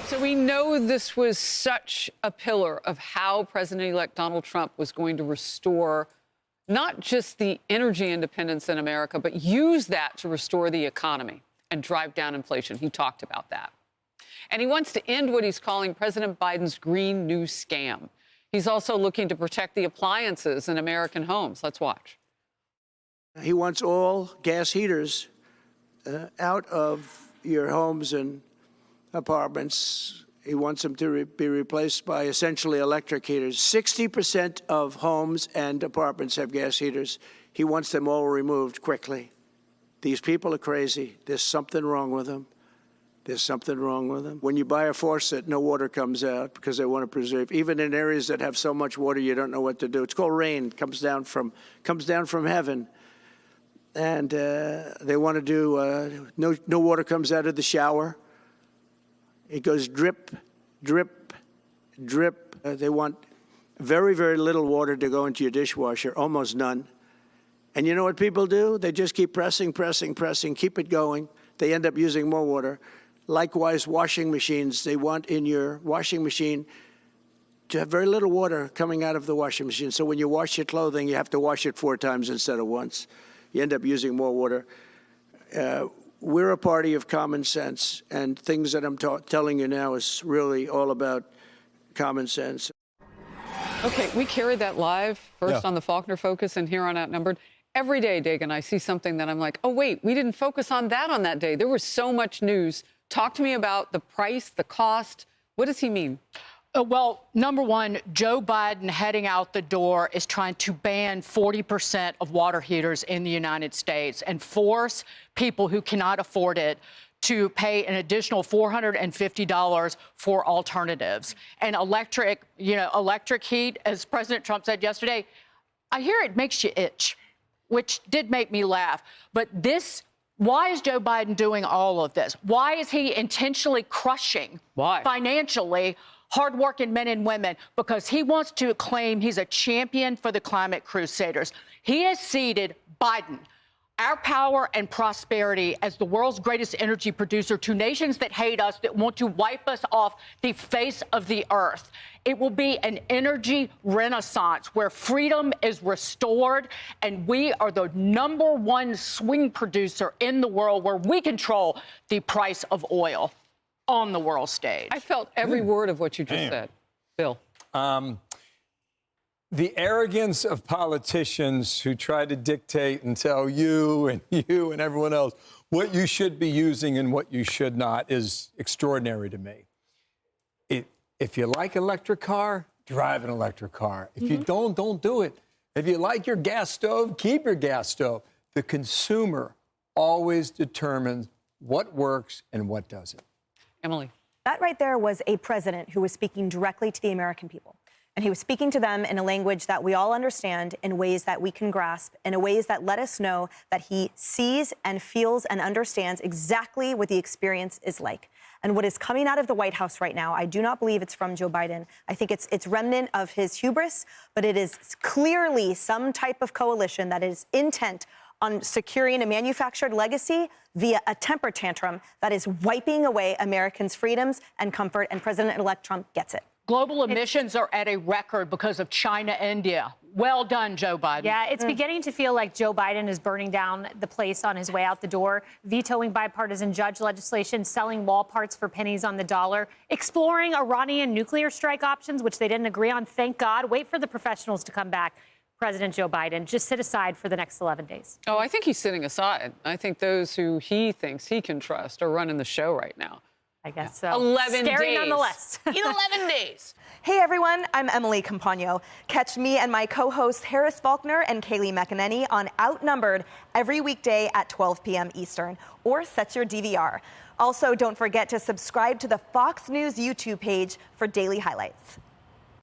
So we know this was such a pillar of how President-elect Donald Trump was going to restore not just the energy independence in America, but use that to restore the economy and drive down inflation. He talked about that. And he wants to end what he's calling President Biden's Green New Scam. He's also looking to protect the appliances in American homes. Let's watch. He wants all gas heaters out of your homes and apartments. He wants them to be replaced by essentially electric heaters. 60% of homes and apartments have gas heaters. He wants them all removed quickly. These people are crazy. There's something wrong with them. There's something wrong with them. When you buy a faucet, no water comes out because they want to preserve. Even in areas that have so much water, you don't know what to do. It's called rain. It comes down from heaven. And they want to do, no water comes out of the shower. It goes drip, drip, drip. They want very, very little water to go into your dishwasher, almost none. And you know what people do? They just keep pressing, pressing, pressing, keep it going. They end up using more water. Likewise, washing machines. They want in your washing machine to have very little water coming out of the washing machine. So when you wash your clothing, you have to wash it 4 times instead of once. You end up using more water. We're a party of common sense, and things that I'm telling you now is really all about common sense. Okay, we carry that live first on the Faulkner Focus and here on Outnumbered. Every day, Dagan, I see something that I'm like, oh, wait, we didn't focus on that day. There was so much news. Talk to me about the price, the cost. What does he mean? Well, number one, Joe Biden heading out the door is trying to ban 40% of water heaters in the United States and force people who cannot afford it to pay an additional $450 for alternatives. And electric heat, as President Trump said yesterday, I hear it makes you itch, which did make me laugh. But why is Joe Biden doing all of this? Why is he intentionally crushing financially hardworking men and women? Because he wants to claim he's a champion for the climate crusaders. He has ceded Biden, our power and prosperity as the world's greatest energy producer, to nations that hate us, that want to wipe us off the face of the earth. It will be an energy renaissance where freedom is restored, and we are the #1 swing producer in the world, where we control the price of oil on the world stage. I felt every word of what you just said. Bill. The arrogance of politicians who try to dictate and tell you and everyone else what you should be using and what you should not is extraordinary to me. If you like electric car, drive an electric car. If you don't do it. If you like your gas stove, keep your gas stove. The consumer always determines what works and what doesn't. Emily. That right there was a president who was speaking directly to the American people. And he was speaking to them in a language that we all understand, in ways that we can grasp, in ways that let us know that he sees and feels and understands exactly what the experience is like. And what is coming out of the White House right now, I do not believe it's from Joe Biden. I think it's remnant of his hubris, but it is clearly some type of coalition that is intent on securing a manufactured legacy via a temper tantrum that is wiping away Americans' freedoms and comfort, and President-elect Trump gets it. Global emissions are at a record because of China, India. Well done, Joe Biden. Yeah, it's beginning to feel like Joe Biden is burning down the place on his way out the door, vetoing bipartisan judge legislation, selling wall parts for pennies on the dollar, exploring Iranian nuclear strike options, which they didn't agree on. Thank God. Wait for the professionals to come back. President Joe Biden, just sit aside for the next 11 days. Oh, I think he's sitting aside. I think those who he thinks he can trust are running the show right now. I guess so. 11 Scary days. nonetheless. In 11 days. Hey, everyone, I'm Emily Compagno. Catch me and my co-hosts Harris Faulkner and Kayleigh McEnany on Outnumbered every weekday at 12 p.m. Eastern, or set your DVR. Also, don't forget to subscribe to the Fox News YouTube page for daily highlights.